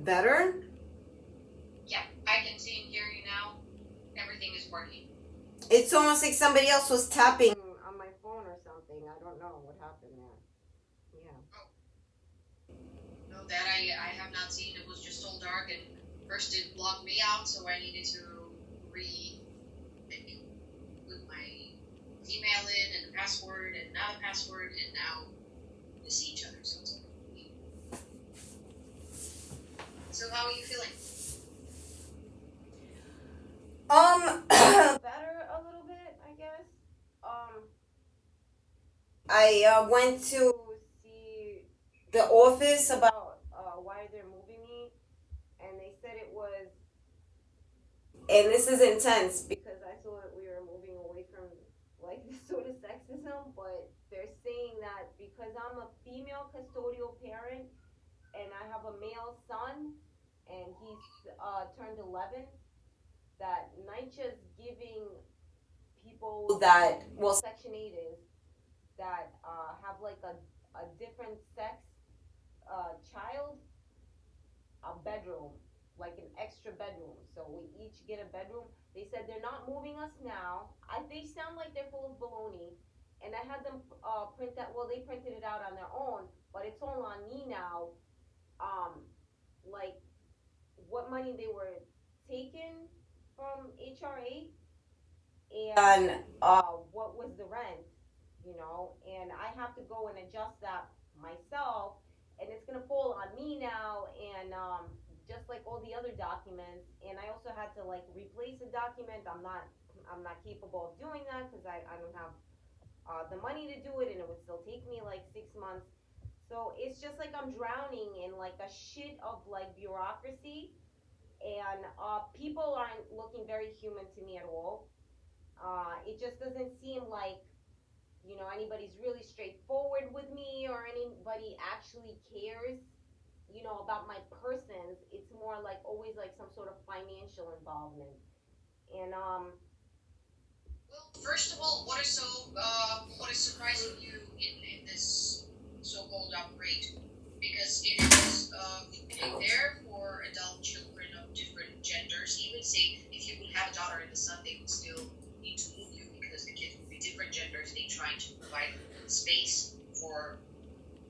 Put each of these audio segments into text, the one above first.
Better? Yeah, I can see and hear you now. Everything is working. It's almost like somebody else was tapping on my phone or something. I don't know what happened there. Yeah. Oh, no, that I have not seen. It was just all dark, and first it blocked me out, so I needed to re like, put my email in and the password and another password, and now we see each other. So it's okay. So how are you feeling? Better a little bit, I guess. I went to see the office about why they're moving me, and they said it was, and this is intense because I thought we were moving away from like this sort of sexism, but they're saying that because I'm a female custodial parent and I have a male son and he's turned 11, that NYCHA's giving people that, well, Section 8 is, that have like a different sex child, a bedroom, like an extra bedroom. So we each get a bedroom. They said they're not moving us now. They sound like they're full of baloney. And I had them print that. Well, they printed it out on their own, but it's all on me now. Um, like what money they were taking from HR8 and what was the rent, and I have to go and adjust that myself, and it's gonna fall on me now, and just like all the other documents, and I also had to like replace a document. I'm not capable of doing that because I don't have the money to do it, and it would still take me like 6 months. So it's just like I'm drowning in like a shit of like bureaucracy, and people aren't looking very human to me at all. It just doesn't seem like anybody's really straightforward with me or anybody actually cares about my persons. It's more like always like some sort of financial involvement. And Well, first of all, what is surprising you in this so-called upgrade? Because if it was there for adult children of different genders, even say if you would have a daughter and a son, they would still need to move you because the kids would be different genders. They trying to provide space for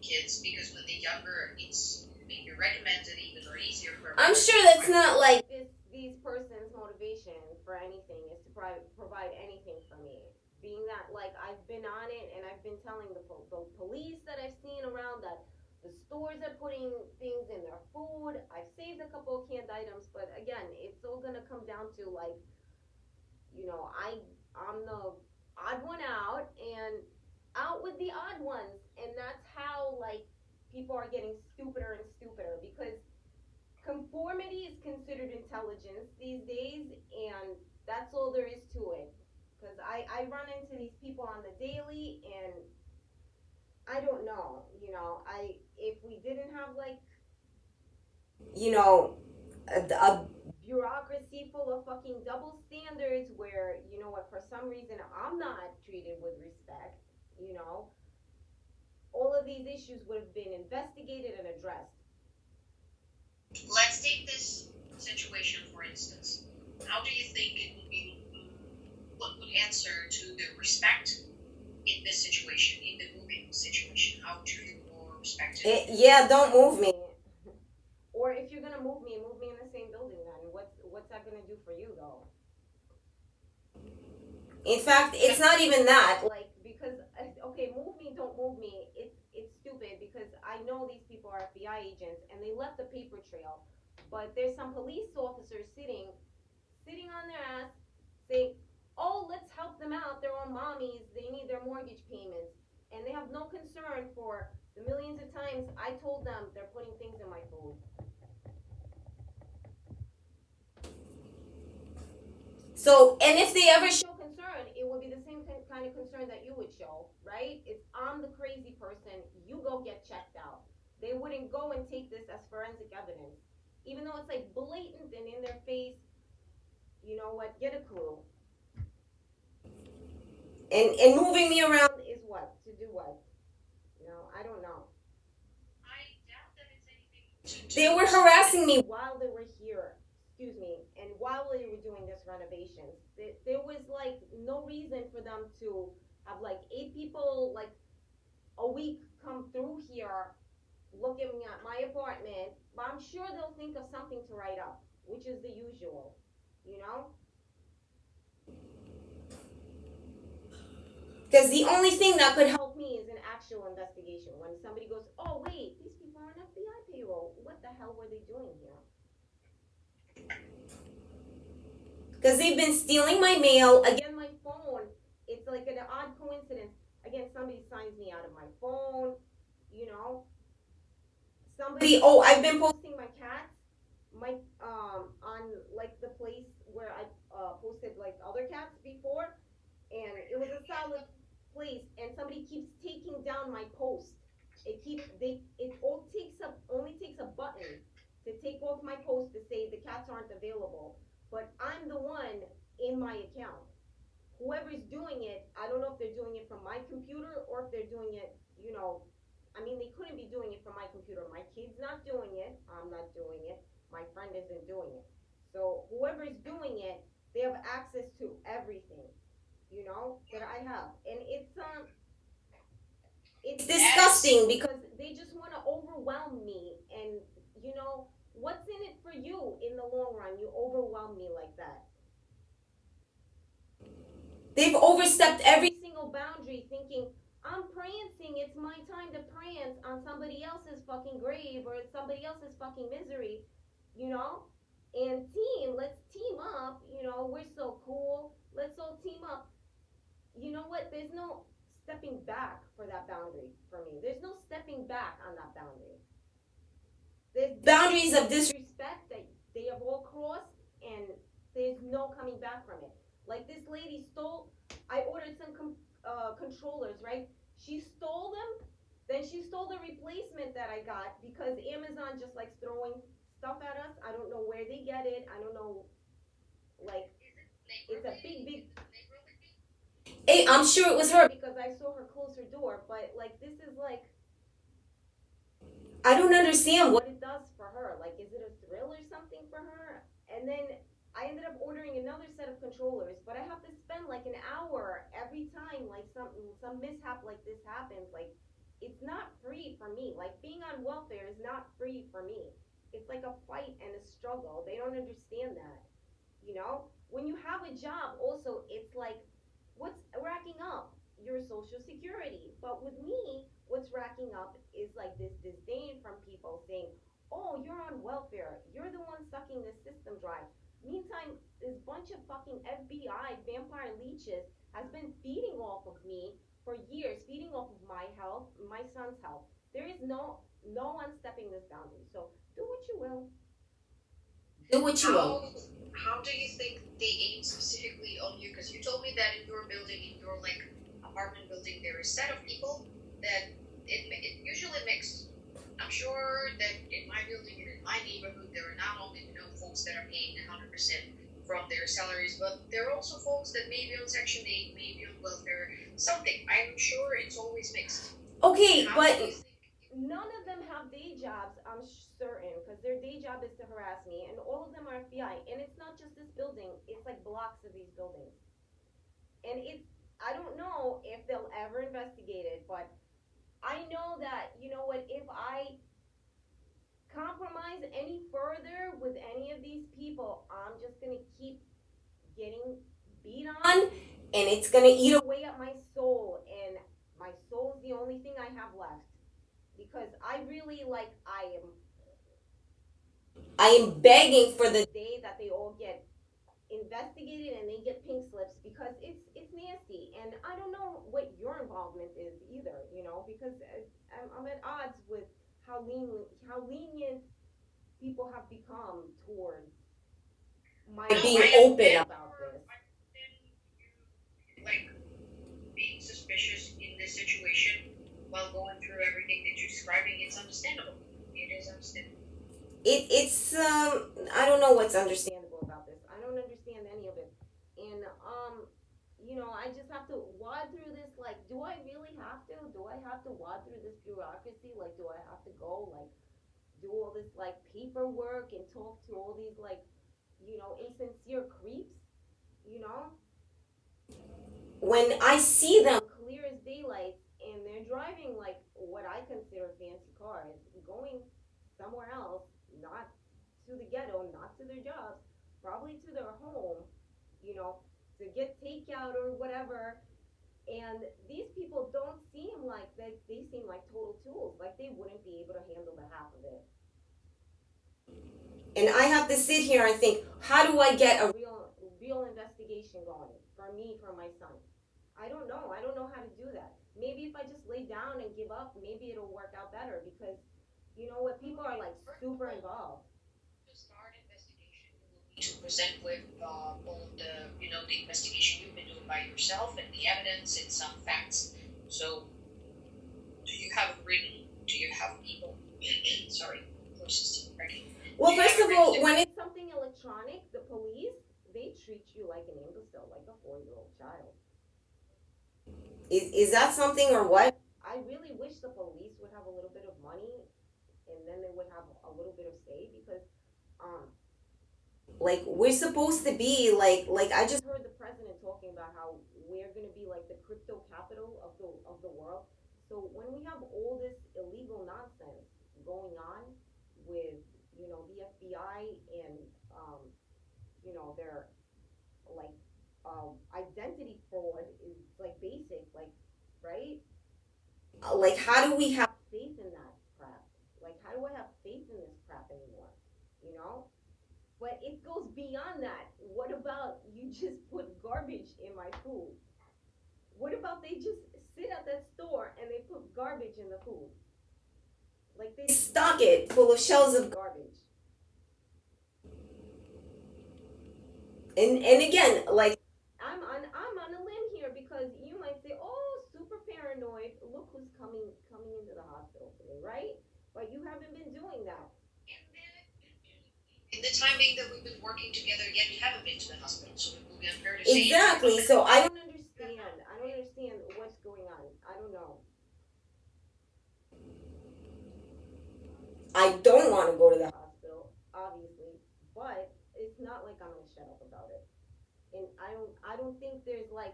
kids because when they're younger, it's maybe recommended even or easier for. I'm sure that's not like these person's motivation for anything is to provide anything for me. Being that like I've been on it and I've been telling the police that I've seen around that the stores are putting things in their food. I've saved a couple of canned items, but again, it's all gonna come down to like, I'm the odd one out, and out with the odd ones, and that's how like people are getting stupider and stupider because conformity is considered intelligence these days, and that's all there is to it. Because I run into these people on the daily, and I don't know, I if we didn't have like a bureaucracy full of fucking double standards where what, for some reason I'm not treated with respect, you know all of these issues would have been investigated and addressed. Let's take this situation for instance. How do you think it would be? What would answer to the respect in this situation, in the moving situation? How would you feel more respected? Yeah, don't move me. Or if you're gonna move me in the same building. Then what's that gonna do for you though? In fact, it's not even that. Like, because okay, move me, don't move me. It's stupid because I know these people are FBI agents and they left a paper trail, but there's some police officers sitting on their ass saying, "Oh, let's help them out. They're all mommies. They need their mortgage payments," and they have no concern for the millions of times I told them they're putting things in my food. So, and if they ever show concern, it would be the same kind of concern that you would show, right? It's I'm the crazy person. You go get checked out. They wouldn't go and take this as forensic evidence, even though it's like blatant and in their face. You know what? Get a clue. And moving me around is what to do what? I don't know. I doubt that it's anything to They were harassing me while they were here. Excuse me, and while they were doing this renovation, there was like no reason for them to have like 8 people like a week come through here looking at my apartment. But I'm sure they'll think of something to write up, which is the usual, you know. Because the only thing that could help me is an actual investigation. When somebody goes, oh, wait, these people are on FBI payroll. What the hell were they doing here? Because they've been stealing my mail. Again, my phone. It's like an odd coincidence. Again, somebody signs me out of my phone, you know. Somebody, oh, I've been posting my cats, on like the place where I posted like other cats before, and it was a solid place, and somebody keeps taking down my post. It all takes up only takes a button to take off my post to say the cats aren't available, but I'm the one in my account. Whoever's doing it, I don't know if they're doing it from my computer or if they're doing it, you know, I mean, they couldn't be doing it from my computer. My kid's not doing it. I'm not doing it. My friend isn't doing it. So whoever's doing it, they have access to everything, you know, that I have, and it's disgusting because they just want to overwhelm me, and you know, what's in it for you in the long run? You overwhelm me like that. They've overstepped every single boundary thinking, I'm prancing, it's my time to prance on somebody else's fucking grave or somebody else's fucking misery, you know? And let's team up, you know, we're so cool, let's all team up. You know what? There's no stepping back for that boundary for me. There's no stepping back on that boundary. There's boundaries of disrespect that they have all crossed, and there's no coming back from it. Like this lady stole. I ordered some controllers, right? She stole them. Then she stole the replacement that I got because Amazon just likes throwing stuff at us. I don't know where they get it. I don't know. Like it's a big. Hey, I'm sure it was her because I saw her close her door. But like this is like I don't understand what it does for her. Like, is it a thrill or something for her? And then I ended up ordering another set of controllers, but I have to spend like an hour every time like some mishap like this happens. Like, it's not free for me. Like being on welfare is not free for me. It's like a fight and a struggle. They don't understand that. You know? When you have a job also, it's like what's racking up your social security. But with me, what's racking up is like this disdain from people saying, oh, you're on welfare. You're the one sucking the system dry. Meantime, this bunch of fucking FBI vampire leeches has been feeding off of me for years, feeding off of my health, my son's health. There is no one stepping this boundary. So do what you will. Do what you will. How do you think they aim specifically on you? Because you told me that in your building, in your like apartment building, there is a set of people that it usually mixed. I'm sure that in my building and in my neighborhood, there are not only folks that are paying 100% from their salaries, but there are also folks that may be on Section 8, maybe on welfare, something. I'm sure it's always mixed. Okay, but none of them have day jobs, I'm certain, because their day job is to harass me, and all of them are FBI. And it's not just this building, it's like blocks of these buildings. And I don't know if they'll ever investigate it, but I know that, you know what, if I compromise any further with any of these people, I'm just gonna keep getting beat on, and it's gonna eat away at my soul, and my soul is the only thing I have left. Because I really like I am begging for the day that they all get investigated and they get pink slips because it's nasty, and I don't know what your involvement is either, you know, because I'm at odds with how lenient people have become towards my being open about this. Like being suspicious in this situation while going through everything that you're describing, it's understandable. It is understandable. It's I don't know what's understandable about this. I don't understand any of it, and you know, I just have to wad through this. Like, do I really have to? Do I have to wad through this bureaucracy? Like, do I have to go? Like, do all this like paperwork and talk to all these like, insincere creeps, you know? When I see them clear as daylight and they're driving like what I consider fancy cars, going somewhere else, not to the ghetto, not to their jobs, probably to their home, you know, to get takeout or whatever. And these people don't seem like they seem like total tools, like they wouldn't be able to handle the half of it. And I have to sit here and think, how do I get a real investigation going for me, for my son? I don't know. I don't know how to do that. Maybe if I just lay down and give up, maybe it'll work out better because you know what, people are like super involved. To start investigation, you will need to present with all of the, the investigation you've been doing by yourself and the evidence and some facts. So, do you have written? Do you have people? Sorry, voice is still cracking. Well, first of all, when it's something electronic, the police, they treat you like an imbecile, like a 4-year-old child. Is that something or what? I really wish the police would have a little bit of money and then they would have a little bit of say because um like we're supposed to be like I just heard the president talking about how we're going to be like the crypto capital of the world. So when we have all this illegal nonsense going on with the FBI and their like identity fraud is like basic, like, right? Like, how do we have faith in that crap? Like, how do I have faith in this crap anymore? You know? But it goes beyond that. What about you just put garbage in my food? What about they just sit at that store and they put garbage in the food? Like, they stock it full of shells of garbage. And again, like I'm on a limb here because you might say, "Oh, super paranoid. Look who's coming into the hospital today, right?" But you haven't been doing that. In the time being that we've been working together, yet you haven't been to the hospital, so it will be unfair to say. Exactly. So I don't understand. I don't understand what's going on. I don't know. I don't want to go to the hospital, obviously, but it's not like I'm gonna shut up about it. And I don't think there's like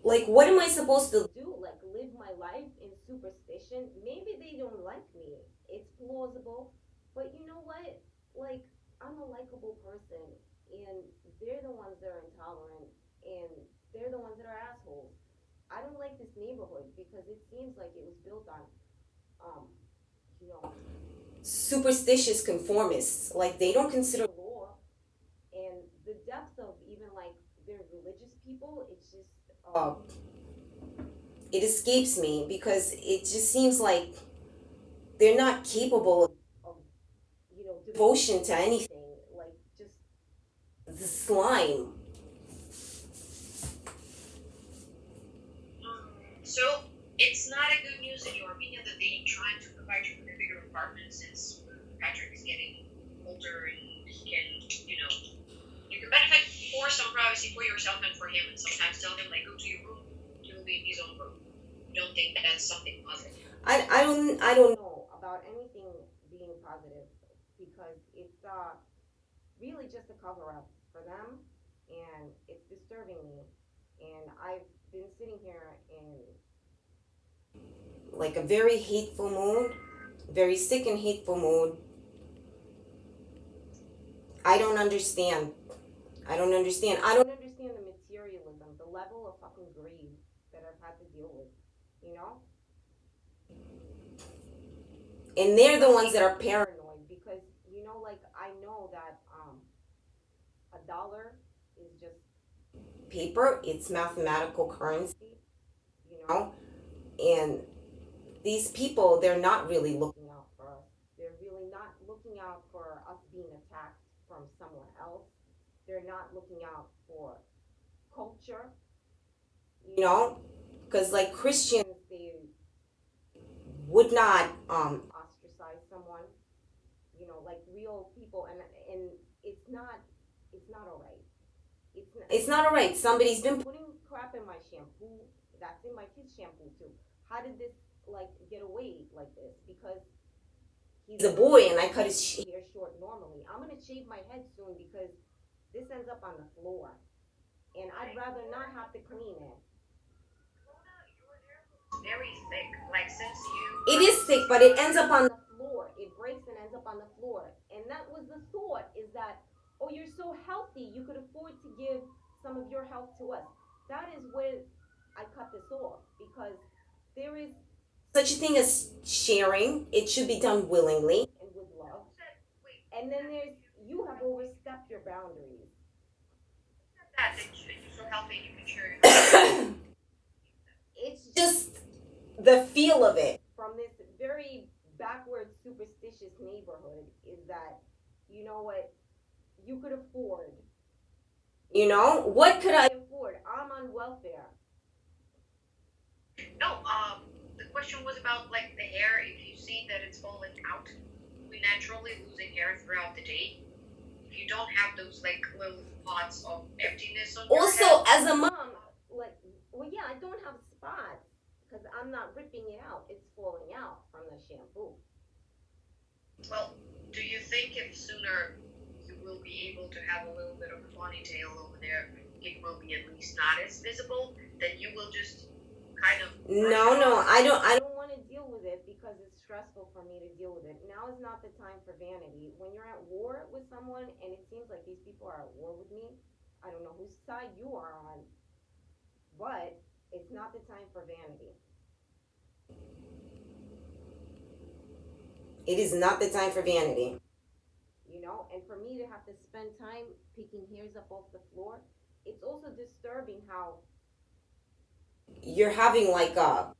what am I supposed to do? Like live my life in superstition? Maybe they don't like me. It's plausible, but you know what? Like I'm a likable person, and they're the ones that are intolerant, and they're the ones that are assholes. I don't like this neighborhood because it seems like it was built on, um, you know, superstitious conformists. Like they don't consider law and the depth of even like their religious people. It's just it escapes me because it just seems like they're not capable of devotion to anything. Like just the slime. So it's not a good news in your opinion that they trying to provide you with a bigger apartment since Patrick is getting older and he can, you can benefit for some privacy for yourself and for him, and sometimes tell him like go to your room, he'll be in his own room. You don't think that that's something positive? I don't know about anything being positive because it's really just a cover up for them, and it's disturbing me. And I've been sitting here in like a very hateful mood, very sick and hateful mood. I don't understand. I don't understand. I don't understand the materialism, the level of fucking greed that I've had to deal with, you know? And they're the ones that are paranoid because, like I know that a dollar is just paper, it's mathematical currency, you know? And these people, they're not really looking out for us. They're really not looking out for us being attacked from someone else. They're not looking out for culture, because like Christians, they would not ostracize someone, like real people, and it's not all right. It's not all right. Somebody's been putting crap in my shampoo. That's in my kids' shampoo too. How did this like get away like this? Because he's a boy and I cut his hair short normally. I'm gonna shave my head soon because this ends up on the floor, and I'd rather not have to clean it. Very thick. Like since It you is thick, but it ends up on the floor. It breaks and ends up on the floor. And that was the thought, is that, oh, you're so healthy, you could afford to give some of your health to us. That is where I cut this off, because there is such a thing as sharing. It should be done willingly and with love. And then there's, you have overstepped your boundaries. that you're so healthy you can share your It's just the feel of it from this very backward, superstitious neighborhood is that, you know what, you could afford. You know, what could I afford? I'm on welfare. No, the question was about like the hair. If you see that it's falling out, we naturally losing hair throughout the day. If you don't have those like little spots of emptiness on your Also, head, as a mom, like, well, yeah, I don't have spots because I'm not ripping it out. It's falling out from the shampoo. well, do you think if sooner you will be able to have a little bit of a ponytail over there, it will be at least not as visible? That you will just kind of No, I don't want to deal with it because it's stressful for me to deal with it. Now is not the time for vanity. When you're at war with someone and it seems like these people are at war with me, I don't know whose side you are on, but it's not the time for vanity. It is not the time for vanity. You know, and for me to have to spend time picking hairs up off the floor, it's also disturbing how you're having like a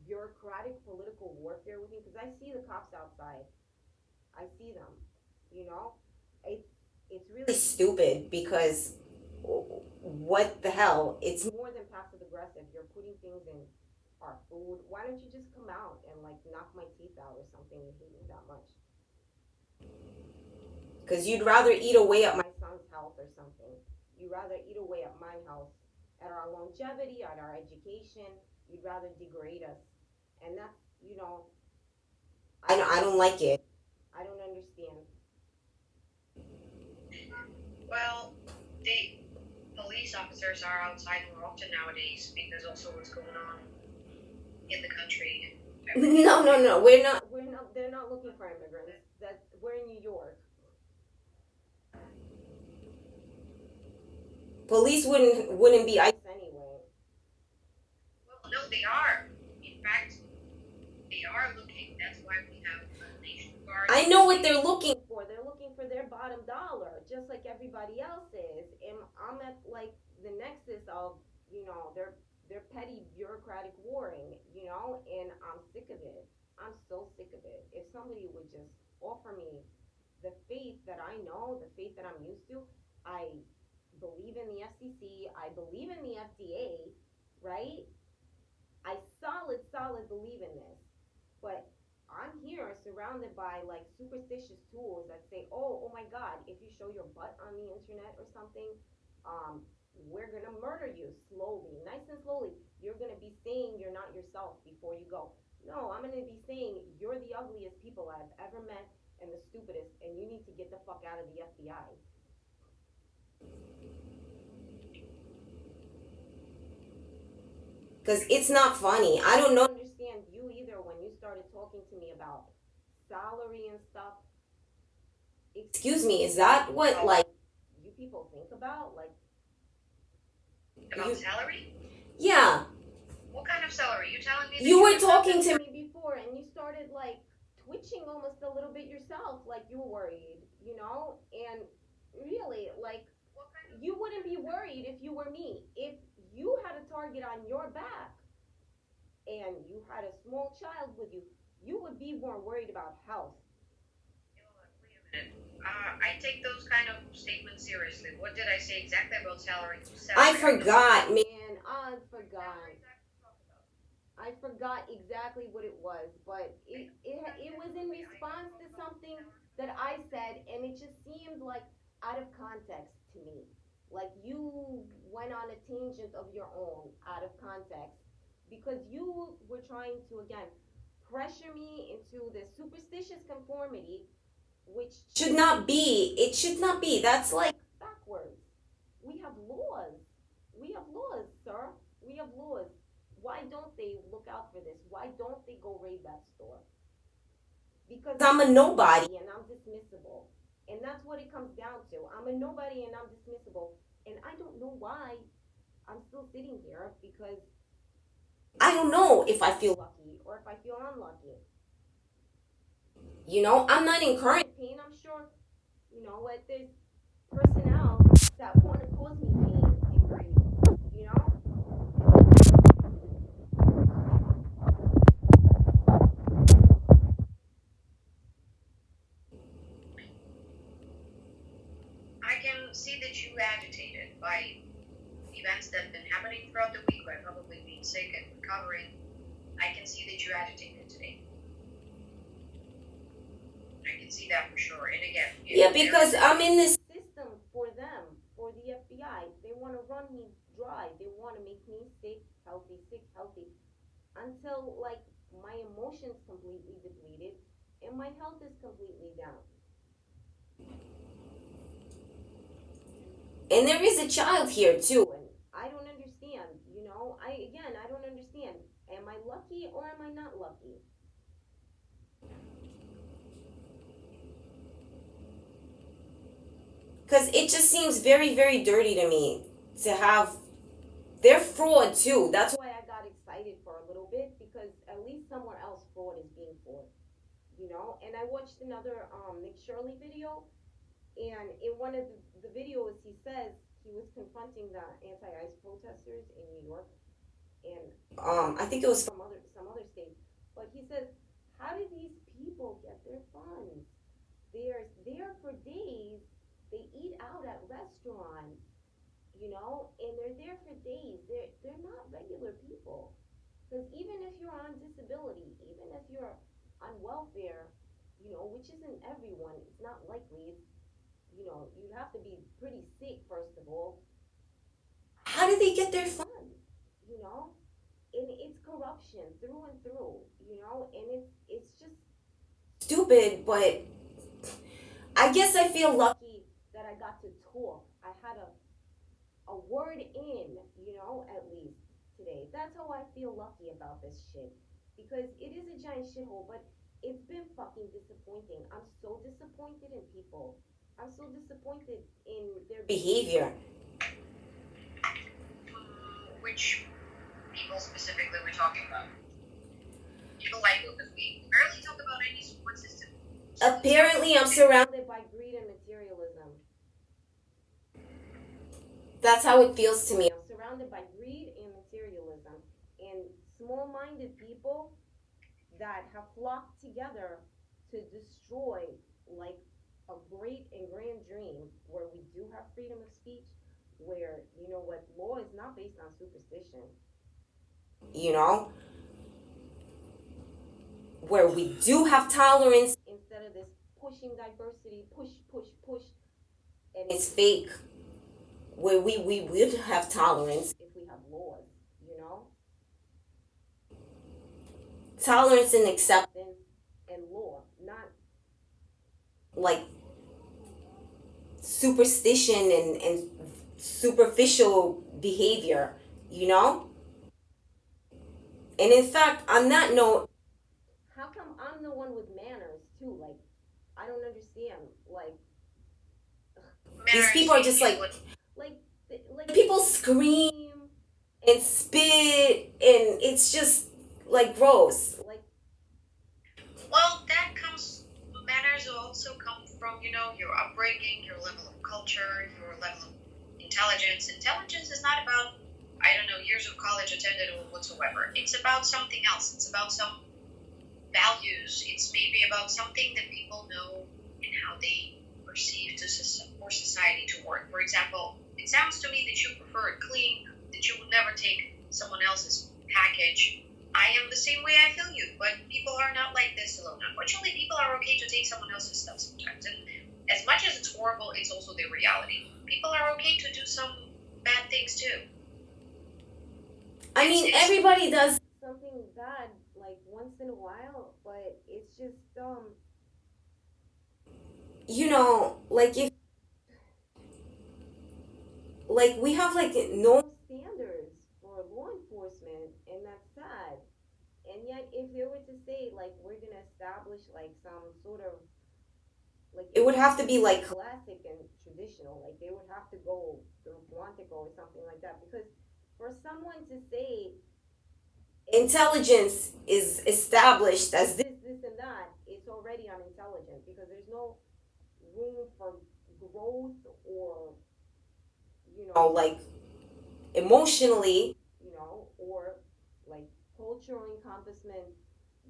bureaucratic political warfare with me, because I see the cops outside. I see them. You know, it's it's really stupid because what the hell? It's more than passive aggressive. You're putting things in our food. Why don't you just come out and like knock my teeth out or something? You hate me that much. Because you'd rather eat away at my son's health or something. You'd rather eat away at my health, at our longevity, at our education. You'd rather degrade us. And that's, you know, I don't like it. I don't understand. well, the police officers are outside more often nowadays because also what's going on in the country and everything. No. We're not, they're not looking for immigrants. That we're in New York. Police wouldn't be ICE anyway. Well, no, they are. In fact, they are looking. That's why we have Nation Guard. I know what they're looking for. They're looking for their bottom dollar, just like everybody else is. And I'm at like the nexus of, their petty bureaucratic warring, and I'm sick of it. I'm so sick of it. If somebody would just offer me the faith that I know, the faith that I'm used to, I believe in the FCC, I believe in the FDA, right? I solid believe in this. But I'm here surrounded by like superstitious tools that say, oh my God, if you show your butt on the internet or something, um, we're gonna murder you slowly, nice and slowly. You're gonna be saying you're not yourself before you go. No, I'm gonna be saying you're the ugliest people I've ever met and the stupidest, and you need to get the fuck out of the FBI. Because it's not funny. I don't know, understand you either when you started talking to me about salary and stuff. Excuse me, is that what like you people think about? Like About you, salary? yeah. What kind of salary? You telling me that You were have talking something? to me before and you started like twitching almost a little bit yourself, like you were worried, And really, like What kind of you wouldn't be worried if you were me. If you had a target on your back and you had a small child with you, you would be more worried about health. Wait a minute. I take those kind of statements seriously. What did I say exactly about salary? I Salary. forgot, man. I forgot. I forgot exactly what it was, but it was in response to something that I said, and it just seemed like out of context to me. Like you went on a tangent of your own out of context because you were trying to, again, pressure me into the superstitious conformity, which should not be. It should not be. That's like backwards. We have laws. We have laws, sir. We have laws. Why don't they look out for this? Why don't they go raid that store? Because I'm a nobody and I'm dismissible. And that's what it comes down to. I'm a nobody and I'm dismissible. And I don't know why I'm still sitting here, because I don't know if I feel lucky or if I feel unlucky. I'm not in current pain. I'm sure, what there's personnel that want to cause me pain and grief, you know? I can see that you agitated by events that have been happening throughout the week, by probably being sick and recovering. I can see that you agitated today. I can see that for sure. And again, Yeah, because I'm in this system for them, for the FBI. They want to run me dry. They want to make me sick, healthy, until like my emotions completely depleted and my health is completely down. And there is a child here too, and I don't understand. I don't understand. Am I lucky or am I not lucky? Because it just seems very, very dirty to me to have. They're fraud too. That's why I got excited for a little bit, because at least somewhere else fraud is being fought. And I watched another Nick Shirley video, and in one of the videos he says he was confronting the anti-ICE protesters in New York, and I think it was from some other state, but he says, how did these people get their funds? They're there for days. They eat out at restaurants, and they're there for days. They're not regular people. Because even if you're on disability, even if you're on welfare, which isn't everyone, it's not likely. You'd have to be pretty sick, first of all. How do they get their funds? And it's corruption through and through, and it's just stupid, but I guess I feel lucky that I got to talk. I had a word in, at least today. That's how I feel lucky about this shit. Because it is a giant shithole, but it's been fucking disappointing. I'm so disappointed in people. I'm so disappointed in their behavior. Which people specifically we're talking about? People like who? Because we barely talk about any support system. Apparently, I'm surrounded by greed and materialism. That's how it feels to me. I'm surrounded by greed and materialism and small-minded people that have flocked together to destroy like a great and grand dream where we do have freedom of speech, where what law is not based on superstition. Where we do have tolerance instead of this pushing diversity, push, and it's fake. Where we would have tolerance if we have laws, Tolerance and acceptance and law, not like superstition and superficial behavior, And in fact, on that note, how come I'm the one with manners too? Like, I don't understand. Like, these people are just like people scream and spit, and it's just like gross. Well, that comes. Manners also come from your upbringing, your level of culture, your level of intelligence. Intelligence is not about years of college attended or whatsoever. It's about something else. It's about some values. It's maybe about something that people know and how they perceive for society to work. For example, it sounds to me that you prefer it clean, that you would never take someone else's package. I am the same way, I feel you, but people are not like this alone. Unfortunately, people are okay to take someone else's stuff sometimes. And as much as it's horrible, it's also their reality. People are okay to do some bad things too. I mean, everybody does something bad like once in a while. while, but it's just you know, like if like we have like no standards for law enforcement, and that's sad. And yet, if they were to say like we're gonna establish like some sort of like it would have to be like classic and traditional, like they would have to go through Quantico or something like that, because for someone to say intelligence is established as this, and that, it's already unintelligent because there's no room for growth or, you know, like emotionally, you know, or like cultural encompassment.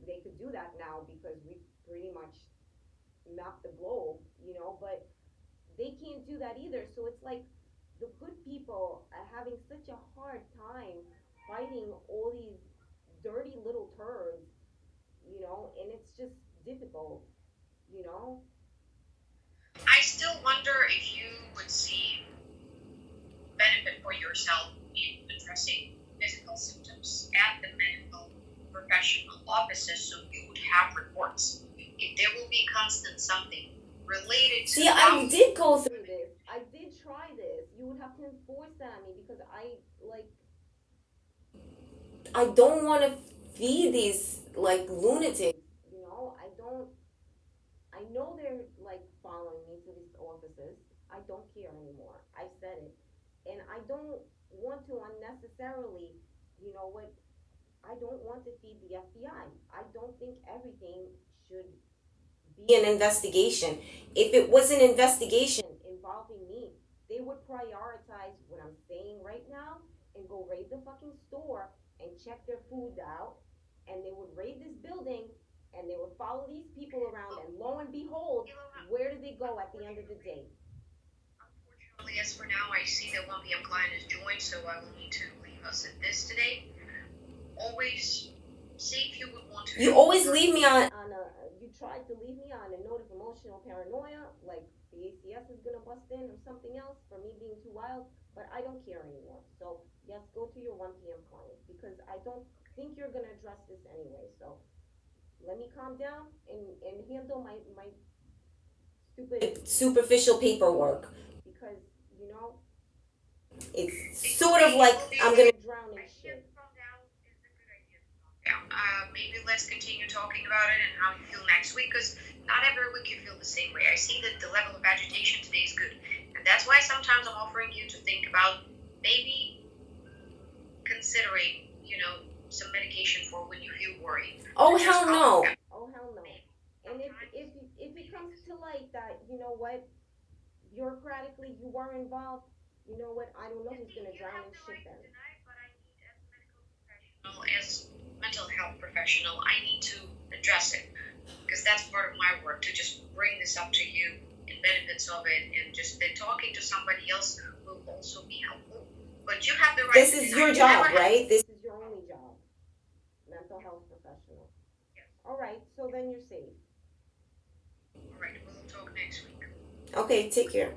They could do that now because we pretty much mapped the globe, you know, but they can't do that either. So it's like the good people are having such a hard time fighting all these dirty little turds, you know, and it's just difficult, you know. I still wonder if you would see benefit for yourself in addressing physical symptoms at the medical professional offices so you would have reports. If there will be constant something related to See, I did go through this. I did try this. You would have to enforce that on me because I don't want to feed these like lunatics. You know, I don't. I know they're like following me to these offices. I don't care anymore. I said it, and I don't want to unnecessarily. You know what? I don't want to feed the FBI. I don't think everything should be an investigation. If it was an investigation involving me, they would prioritize what I'm saying right now and go raid the fucking store and check their food out. And they would raid this building and they would follow these people around. And lo and behold, where do they go at the end of the day? Unfortunately, as for now, I see that 1 p.m. client is joined, so I will need to leave us at this today. Always see if you would want to. You always leave me on a. You tried to leave me on a note of emotional paranoia, like the ACS is gonna bust in or something else for me being too wild. But I don't care anymore. So yes, go to your 1 p.m. client because I don't think you're gonna address this anyway. So let me calm down and handle my stupid superficial paperwork because you know it's sort of like I'm gonna drown in shit. Maybe let's continue talking about it and how you feel next week, because not every week you feel the same way. I see that the level of agitation today is good, and that's why sometimes I'm offering you to think about maybe considering, some medication for when you feel worried. Oh hell no! Oh hell no! And if it comes to like that, you know what? Bureaucratically, you were involved. You know what? I don't know who's gonna drown in shit then. As mental health professional, I need to address it because that's part of my work to just bring this up to you and benefits of it, and just that talking to somebody else will also be helpful. But you have the right. This is your job, right? This is your only job, mental health professional. Yes. All right, so then you're safe. All right, we'll talk next week. Okay, take care.